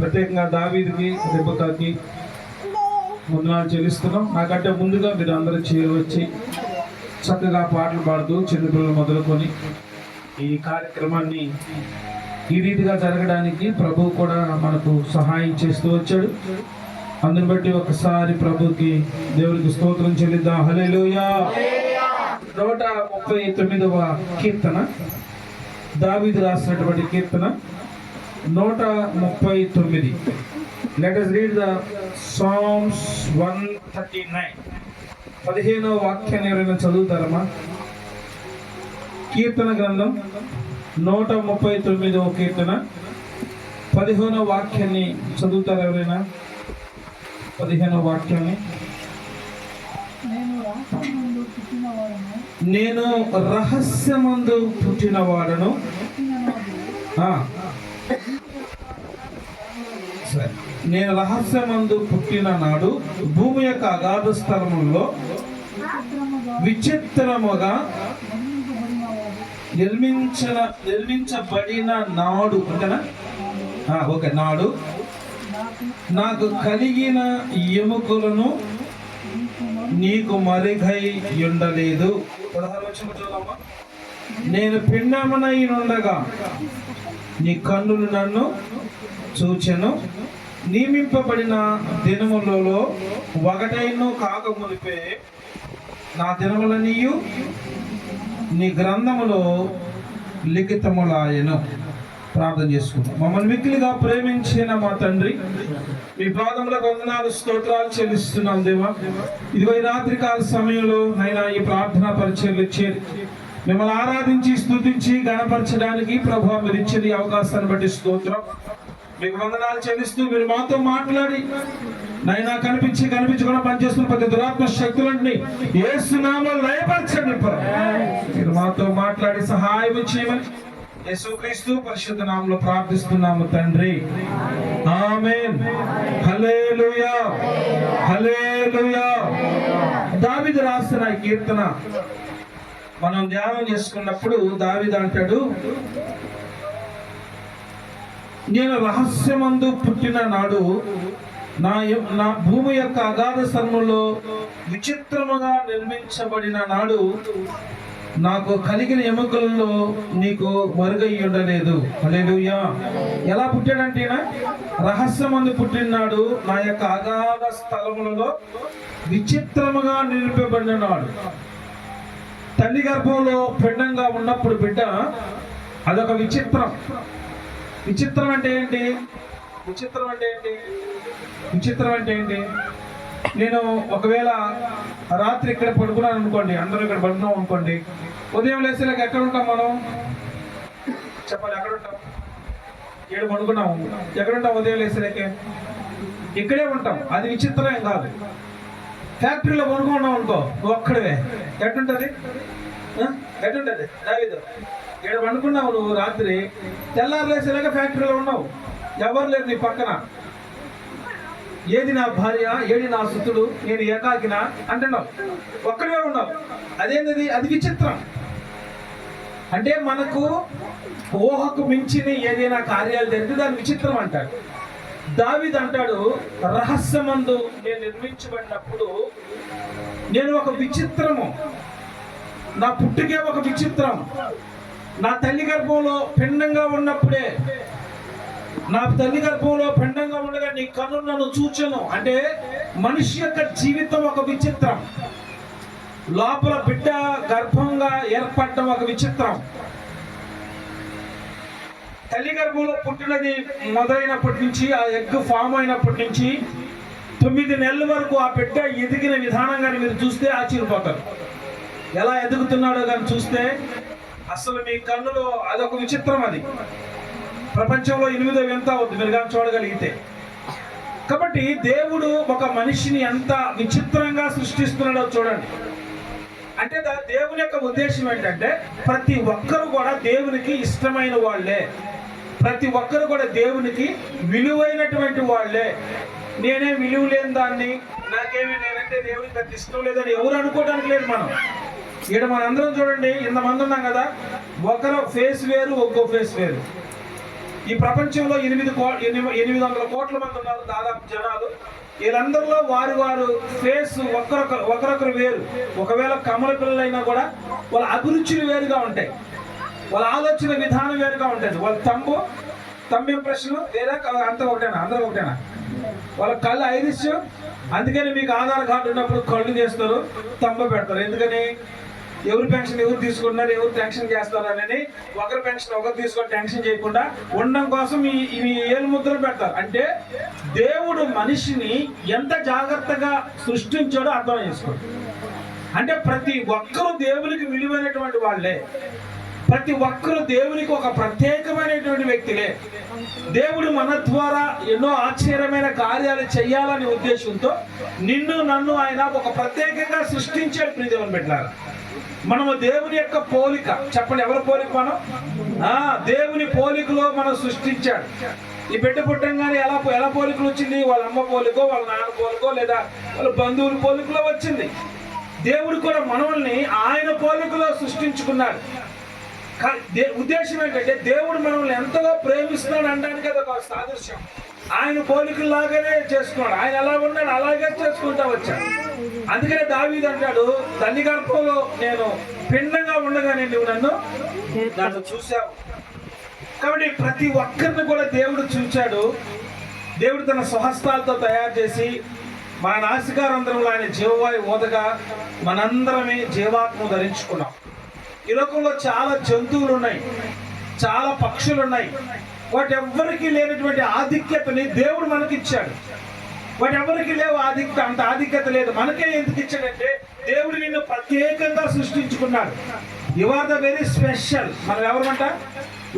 ప్రత్యేకంగా దావీదుకి రెబెక్కాకి వందనాలు చెల్లిస్తున్నాం. నాకంటే ముందుగా మీరు అందరూ చేరవచ్చి చక్కగా పాటలు పాడుతూ చిన్నపిల్లలు మొదలుకొని ఈ కార్యక్రమాన్ని ఈ రీతిగా జరగడానికి ప్రభువు కూడా మనకు సహాయం చేస్తూ వచ్చాడు. అందుని బట్టి ఒకసారి ప్రభుకి దేవునికి స్తోత్రం చెల్లిద్దాం. హల్లెలూయా. 139వ కీర్తన, దావీదు రాసినటువంటి కీర్తన 139. Let us read the Psalms 139. 15వ వాక్యాన్ని ఎవరైనా చదువుతారమ్మా? కీర్తన గ్రంథం 139వ కీర్తన 15వ వాక్యాన్ని చదువుతారు ఎవరైనా? 15వ వాక్యాన్ని. నేను రహస్యమందు పుట్టినవాడను. నేను రహస్యమందు పుట్టిన నాడు భూమి యొక్క అగాధ స్థలములో విచిత్రముగా నిర్మించబడిన నాడు అంటేనా? ఓకే. నాడు నాకు కలిగిన ఎముకలను నీకు మరుగై ఉండలేదు. 16 వచనం చూద్దామా? నేను పిండమునై నుండగా నీ కన్నులు నన్ను చూచెను. నియమింపబడిన దినములలో ఒకటైను కాకమునిపే నా దినములనియు నీ గ్రంథములో లిఖితములాయెను. ప్రార్థన చేసుకుంటాం. మమ్మల్ని మిక్కిలిగా ప్రేమించిన మా తండ్రి, మీ పాదములకు వందనాలు, స్తోత్రాలు చెల్లిస్తున్నాం దేవా. ఇదిగో ఈ రాత్రికాల సమయంలో నైనా ఈ ప్రార్థనా పరిచర్లు చేరి మిమ్మల్ని ఆరాధించి స్తుతించి గణపరచడానికి ప్రభువా మీరు ఇచ్చిన ఈ అవకాశాన్ని బట్టి స్తోత్రం. మీకు వందనాలు చెల్లిస్తూ మీరు మాతో మాట్లాడి నైనా కనిపించకుండా పనిచేస్తున్న ప్రతి దురాత్మ శక్తులన్నీ యేసు నామములో లయపరచండి. మీరు మాతో మాట్లాడి సహాయం చేయమని యేసుక్రీస్తు పరిశుద్ధ నామములో ప్రార్థిస్తున్నాము తండ్రి. ఆమేన్. హల్లెలూయా, హల్లెలూయా. దావీదు రాసిన ఈ కీర్తన మనం ధ్యానం చేసుకున్నప్పుడు దావీదు అంటాడు, నేను రహస్యమందు పుట్టిన నాడు నా భూమి యొక్క అగాధ స్థలములో విచిత్రముగా నిర్మించబడిన నాడు నాకు కలిగిన ఎముకల్లో నీకు మరుగై ఉండలేదు. హల్లెలూయా. ఎలా పుట్టాడంటే రహస్యమందు పుట్టినాడు, నా యొక్క అగాధ స్థలములలో విచిత్రముగా నిలిపబడిన నాడు. తల్లి గర్భంలో పిండంగా ఉన్నప్పుడు బిడ్డ అదొక విచిత్రం. విచిత్రం అంటే ఏంటి? విచిత్రం అంటే ఏంటి? విచిత్రం అంటే ఏంటి? నేను ఒకవేళ రాత్రి ఇక్కడ పడుకున్నాను అనుకోండి, అందరూ ఇక్కడ పడుకున్నాం అనుకోండి, ఉదయం లేసేలాక ఎక్కడ ఉంటాం మనం? చెప్పాలి, ఎక్కడ ఉంటాం? 7 పడుకున్నాము, ఎక్కడ ఉంటాం? ఉదయం లేసేలాకే ఇక్కడే ఉంటాం. అది విచిత్రం ఏం కాదు. ఫ్యాక్టరీలో పడుకున్నాం అనుకో, నువ్వు ఒక్కడవే, ఎట్టుంటది? ఎట్టుంటది? దావీదు 7 పడుకున్నావు నువ్వు రాత్రి, తెల్లారు లేసేలాగా ఫ్యాక్టరీలో ఉన్నావు, ఎవరు లేరు నీ పక్కన. ఏది నా భార్య, ఏది నా సుతుడు, నేను ఏకాకినా అంటున్నావు, ఒక్కడే ఉన్నావు. అదేంటది? అది విచిత్రం. అంటే మనకు ఊహకు మించిన ఏదైనా కార్యాలు జరిగితే దాన్ని విచిత్రం అంటాడు. దావీదు అంటాడు, రహస్యమందు నేను నిర్మించబడినప్పుడు నేను ఒక విచిత్రము, నా పుట్టుకే ఒక విచిత్రం. నా తల్లి గర్భంలో పిండంగా ఉన్నప్పుడే, నా తల్లి గర్భంలో పిండంగా ఉండగా నీ కన్ను నన్ను చూచెను. అంటే మనిషి యొక్క జీవితం ఒక విచిత్రం. లోపల బిడ్డ గర్భంగా ఏర్పడటం ఒక విచిత్రం. తల్లి గర్భంలో పుట్టినది మొదలైనప్పటి నుంచి, ఆ ఎగ్ ఫామ్ అయినప్పటి నుంచి 9 నెలల వరకు ఆ బిడ్డ ఎదిగిన విధానంగా మీరు చూస్తే ఆశ్చర్యపోతారు. ఎలా ఎదుగుతున్నాడో కానీ చూస్తే అసలు మీ కన్నులో అదొక విచిత్రం. అది ప్రపంచంలో 8వ వింత అవుతుంది మీరు కానీ చూడగలిగితే. కాబట్టి దేవుడు ఒక మనిషిని ఎంత విచిత్రంగా సృష్టిస్తున్నాడో చూడండి. అంటే దేవుని యొక్క ఉద్దేశం ఏంటంటే ప్రతి ఒక్కరు కూడా దేవునికి ఇష్టమైన వాళ్ళే, ప్రతి ఒక్కరు కూడా దేవునికి విలువైనటువంటి వాళ్ళే. నేనే విలువ లేని దాన్ని, నాకేమి నేనంటే దేవునికి అంత ఇష్టం లేదని ఎవరు అనుకోవడానికి లేదు. ఇక్కడ మనందరం చూడండి, ఇంతమంది ఉన్నాం కదా, ఒకరు ఫేస్ వేరు, ఒక్కో ఫేస్ వేరు. ఈ ప్రపంచంలో 800 కోట్ల మంది ఉన్నారు దాదాపు జనాలు. వీళ్ళందరిలో వారు ఫేస్ ఒకరొకరు వేరు. ఒకవేళ కమల పిల్లలైనా కూడా వాళ్ళ అభిరుచులు వేరుగా ఉంటాయి, వాళ్ళ ఆలోచన విధానం వేరుగా ఉంటుంది. వాళ్ళ తంబు ఇంప్రెషన్ వేరే, అంతా ఒకటేనా? అందరూ ఒకటేనా? వాళ్ళ కళ్ళు ఐరిష్. అందుకని మీకు ఆధార్ కార్డు ఉన్నప్పుడు కళ్ళు చేస్తారు, తంబ పెడతారు. ఎందుకని? ఎవరు పెన్షన్ ఎవరు తీసుకుంటున్నారు, ఎవరు టెన్షన్ చేస్తారని ఒకరి పెన్షన్ ఒకరు తీసుకొని టెన్షన్ చేయకుండా ఉండడం కోసం ఇవి ఏలు ముద్రలు పెడతారు. అంటే దేవుడు మనిషిని ఎంత జాగ్రత్తగా సృష్టించాడో అర్థం చేసుకోండి. అంటే ప్రతి ఒక్కరూ దేవునికి విలువైనటువంటి వాళ్ళే, ప్రతి ఒక్కరూ దేవునికి ఒక ప్రత్యేకమైనటువంటి వ్యక్తులే. దేవుడు మన ద్వారా ఎన్నో ఆశ్చర్యమైన కార్యాలు చేయాలనే ఉద్దేశంతో నిన్ను నన్ను ఆయన ఒక ప్రత్యేకంగా సృష్టించాడు. ప్రియ దేవుని బిడ్డలారా, మనము దేవుని యొక్క పోలిక. చెప్పండి, ఎవరి పోలిక? మనం దేవుని పోలికలో మనం సృష్టించాడు. ఈ బిడ్డ పుట్టంగానే ఎలా పోలికలు వచ్చింది? వాళ్ళ అమ్మ పోలికో, వాళ్ళ నాన్న పోలికో, లేదా వాళ్ళ బంధువుల పోలికలో వచ్చింది. దేవుడు కూడా మనల్ని ఆయన పోలికలో సృష్టించుకున్నాడు. ఉద్దేశం ఏంటంటే దేవుడు మనల్ని ఎంతగా ప్రేమిస్తున్నాడు అనడానికి అది ఒక సాదృశ్యం. ఆయన పోలికలాగానే చేసుకున్నాడు. ఆయన ఎలా ఉన్నాడు అలాగే చేసుకుంటా వచ్చాడు. అందుకనే దావీదు అంటాడు, తల్లి గర్భంలో నేను పిండంగా ఉండగానే నువ్వు నన్ను చూశావు. కాబట్టి ప్రతి ఒక్కరిని కూడా దేవుడు చూచాడు. దేవుడు తన స్వహస్తాలతో తయారు చేసి మన నాసికారంధ్రంలో ఆయన జీవవాయు ఊదగా మనందరమే జీవాత్మ ధరించుకున్నాం. ఈ లోకంలో చాలా జంతువులు ఉన్నాయి, చాలా పక్షులు ఉన్నాయి. వాటి ఎవ్వరికి లేనటువంటి ఆధిక్యతని దేవుడు మనకిచ్చాడు. వాటి ఎవరికి లేవు అంత ఆధిక్యత లేదు. మనకే ఎందుకు ఇచ్చాడంటే దేవుడు నిన్ను ప్రత్యేకంగా సృష్టించుకున్నాడు. You are the very special. మనం ఎవరమంట?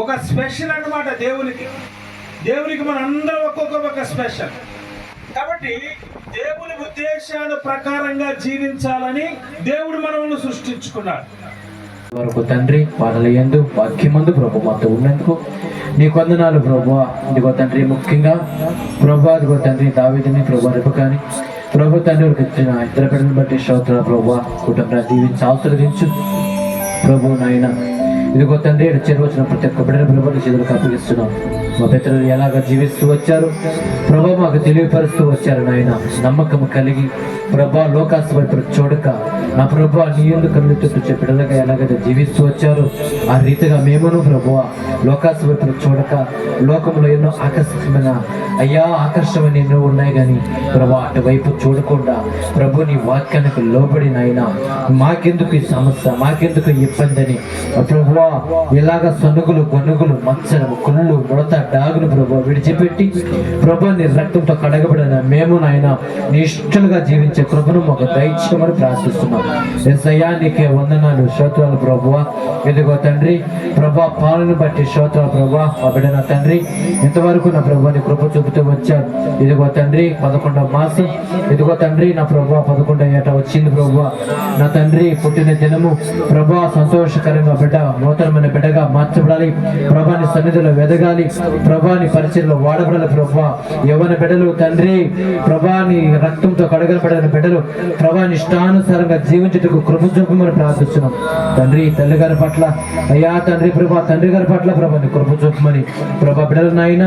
ఒక స్పెషల్ అన్నమాట దేవునికి మనందరం ఒక్కొక్క స్పెషల్. కాబట్టి దేవుని ఉద్దేశాల ప్రకారంగా జీవించాలని దేవుడు మనల్ని సృష్టించుకున్నాడు. వరకు తండ్రి పాటల యందు వాక్యమందు ప్రభు మాతో ఉన్నందుకు నీకు వందనాలు ప్రభు. ఇదిగో తండ్రి, ముఖ్యంగా ప్రభు అదిగో తండ్రి దావీదుని ప్రభు రిబకాని ప్రభు తండ్రి వరకు ఇచ్చిన ఇద్దరు బిడ్డలను బట్టి స్తోత్రాలు ప్రభు. కుటుంబాన్ని దీవించి ఆశీర్వదించు ప్రభు. నాయన ఇదిగో తండ్రి చేరువచ్చిన ప్రతి ఒక్క బిడ్డను ప్రభుత్వ చేతులకు అప్పగిస్తున్నాం. మా పితరులు ఎలాగ జీవిస్తూ వచ్చారు ప్రభా, మాకు తెలియపరుస్తూ వచ్చారు నాయన. నమ్మకం కలిగి ప్రభా లోకాసు వైపు చూడక నా ప్రభా నీ ఎందుకు కన్నుతూ బిడ్డలుగా ఎలాగైతే జీవిస్తూ వచ్చారు ఆ రీతిగా మేమును ప్రభు లోకాసు వైపు చూడక లోకంలో ఎన్నో ఆకర్షమైన ఎన్నో ఉన్నాయి కానీ ప్రభా అటువైపు చూడకుండా ప్రభు నీ వాక్యానికి లోబడి నాయన మాకెందుకు ఈ సమస్య, మాకెందుకు ఇబ్బంది అని ప్రభు ఇలాగ సనుగులు గొనుగులు మచ్చలు కుళ్ళు ముడత డాగులు ప్రభు విడిచిపెట్టి ప్రభు నీ రక్తంతో కడగబడిన మేము నాయన నీ ఇష్టలుగా జీవించే కృపను మాకు దయచేయమని ప్రార్థిస్తున్నాం. యేసయ్యా నీకే వందనాలు స్తోత్రాలు ప్రభువా. ఇదిగో తండ్రి ప్రభా పాలన బట్టి స్తోత్రాలు ప్రభువా. ఆ బిడ్డ నా తండ్రి ఇంతవరకు నా ప్రభు నీ కృప చూపుతూ వచ్చాడు. ఇదిగో తండ్రి 11వ మాసం ఇదిగో తండ్రి నా ప్రభు 11వ ఏట వచ్చింది ప్రభువా. నా తండ్రి పుట్టిన దినము ప్రభా సంతోషకరంగా బిడ్డ నూతనమైన బిడ్డగా మార్చబడాలి. ప్రభాని సన్నిధిలో వెదగాలి, ప్రభాని పరిచయంలో వాడబడాలి. ప్రభా యవ్వన బిడ్డలు తండ్రి ప్రభాని రక్తంతో కడగబడిన బిడ్డలు ప్రభాని ఇష్టానుసారంగా జీవించుటకు కృప చూపమని ప్రార్థిస్తున్నాం తండ్రి. తల్లి గారి పట్ల అయ్యా తండ్రి ప్రభా తండ్రి గారి పట్ల ప్రభాని కృప చూపమని ప్రభా బిడ్డలు నాయన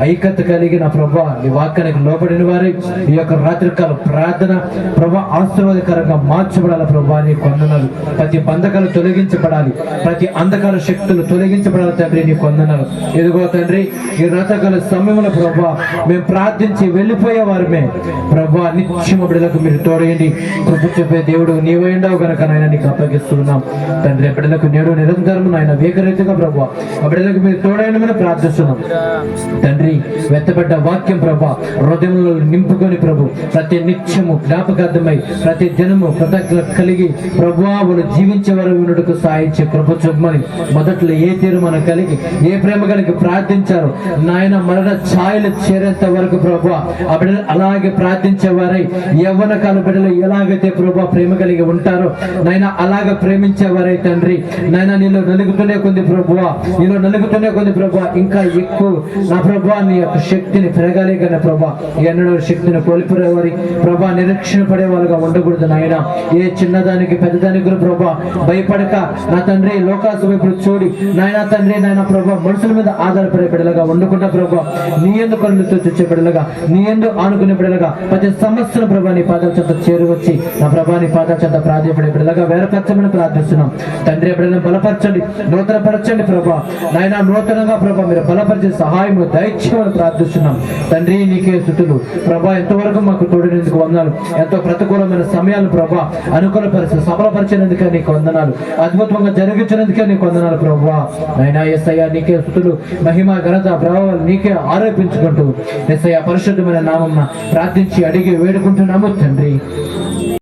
ఐక్యత కలిగిన ప్రభా నీ వాక్యానికి లోబడిన వారి ఈ యొక్క రాత్రికాల ప్రార్థన ప్రభా ఆశీర్వాదకరంగా మార్చబడాలి. ప్రభా నీ కొందనాలు. ప్రతి బంధకాలు తొలగించబడాలి, ప్రతి అంధకార శక్తులు తొలగించబడాలి తండ్రి నీ కొందనాలు. ఎదుగో తండ్రి ఈ రాత్రికాల సమయంలో ప్రభా మేము ప్రార్థించి వెళ్ళిపోయే వారమే ప్రభా నిత్యము బిడ్డలకు మీరు తోడేయండి. కృప చూపే దేవుడు నీవే ఉండవు కనుక నాయన నీకు అప్పగిస్తున్నాం తండ్రి. బిడ్డలకు నేడు నిరంతరం నాయన వేగరీతిగా ప్రభా ఆ బిడ్డలకు మీరు తోడైనమని ప్రార్థిస్తున్నాం తండ్రి. వెత్తబడ్డ వాక్యం ప్రభా హృదయంలో నింపుకొని ప్రభు ప్రతి నిత్యము జ్ఞాపకార్థమై ప్రతి దినము కృతజ్ఞత కలిగి ప్రభువా వాళ్ళు జీవించే వరకు ఉన్నట్టుకు సాయించే కృప చూపమని మొదట్లో ఏ తీర్మానం కలిగి ఏ ప్రేమ కలిగి ప్రార్థించారు నాయన మరణ ఛాయలు చేరేంత వరకు ప్రభా ఆ బిడ్డలు అలాగే ప్రార్థించేవారై యవ్వన కాల బిడ్డలు ఎలాగైతే ప్రభా ప్రేమ కలిగి ఉంటారో నాయన అలాగ ప్రేమించేవారై తండ్రి నాయన నీలో నలుగుతూనే కొంది ప్రభువా, నీలో నలుగుతూనే కొంది ప్రభా ఇంకా ఎక్కువ నా ప్రభా నీ యొక్క శక్తిని పెరగాలి కానీ ప్రభా ఎన్నడో శక్తిని కోల్పోయేవారి ప్రభా నిరీక్షణ పడే వాళ్ళుగా ఉండకూడదు నాయన. ఏ చిన్నదానికి పెద్దదానికి ప్రభా భయపడక నా తండ్రి లోకాసు మార్గం ఇప్పుడు చూడి నాయన తండ్రి నాయన ప్రభా మనుషుల మీద ఆధారపడే బిడ్డలుగా ఉండకుండా ప్రభా నీ ఎందు కరుణతో చూసే బిడ్డలుగా నీ ఎందు ఆనుకునే బిడ్డలుగా ప్రతి సమస్యను ప్రభా నీ పాదాల చెంత చేరువచ్చి నా ప్రభా నీ పాదాల చెంత ప్రాధాన్యపడే బిడ్డలుగా వేరపరచమని ప్రార్థిస్తున్నాం తండ్రి బిడ్డలను బలపరచండి నూతనపరచండి ప్రభా నాయన నూతనంగా ప్రభా మీరు బలపరిచే సహాయము దైత్యమని ప్రార్థిస్తున్నాం తండ్రి నీకే స్తుతులు ప్రభా ఎంతవరకు మాకు తోడినందుకు వందనాలు ఎంతో ప్రతికూలమైన సమయాలు ప్రభా అనుకూల పరిస్థితి సఫలపరిచినందుకే నీకు వందనాలు అద్భుతంగా జరిగించినందుకే నీకు వందనాలు ప్రభా అయినా యేసయ్య నీకే స్తుతులు మహిమ ఘనత ప్రభావాలు నీకే ఆరోపించుకుంటూ యేసయ్య పరిశుద్ధమైన నామమున ప్రార్థించి అడిగి వేడుకుంటున్నాము తండ్రి